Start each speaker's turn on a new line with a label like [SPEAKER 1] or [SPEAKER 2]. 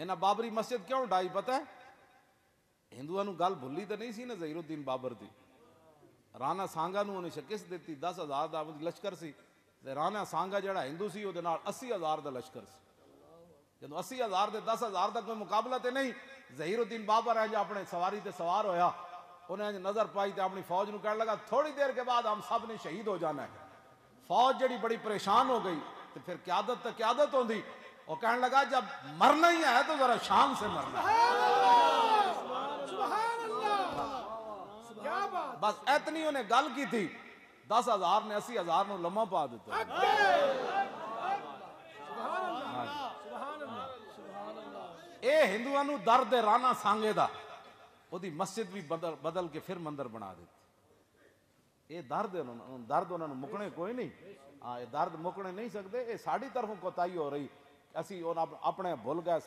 [SPEAKER 1] इन्हें बाबरी मस्जिद क्यों ढाई पता है? हिंदुओं को गल भुली तो नहीं सी ना ज़हीरुद्दीन बाबर की। राणा सांगा नूं उन्हें शिकस्त दी, 10,000 का लश्कर सी। राणा सांगा जड़ा हिंदू सी उहदे नाल 80,000 का लश्कर सी। जो 80,000 के 10,000 का कोई मुकाबला तो नहीं। ज़हीरुद्दीन बाबर है जो अपने सवारी से सवार होया, उन्हें नजर पाई तो अपनी फौज को कहने लगा थोड़ी देर के बाद हम सब ने शहीद हो जाना है। फौज जड़ी बड़ी परेशान हो गई, तो फिर क्यादत तो क्यादत होती। वो कहने लगा जब मरना ही है तो जरा शान से मरना है। बस इतनी उन्हें गल की थी, 10,000 ने 80,000 को लम्मा पा दिता। ये हिंदुओं को दर्द है राणा सांगे दा, ओदी मस्जिद भी बदल के फिर मंदिर बना दी। ये दर्द है, दर्द उन्होंने मुकने कोई नहीं। हाँ, ये दर्द मुकने नहीं सकते। ये साड़ी तरफों कोताही हो रही, असी अपने भुल गए।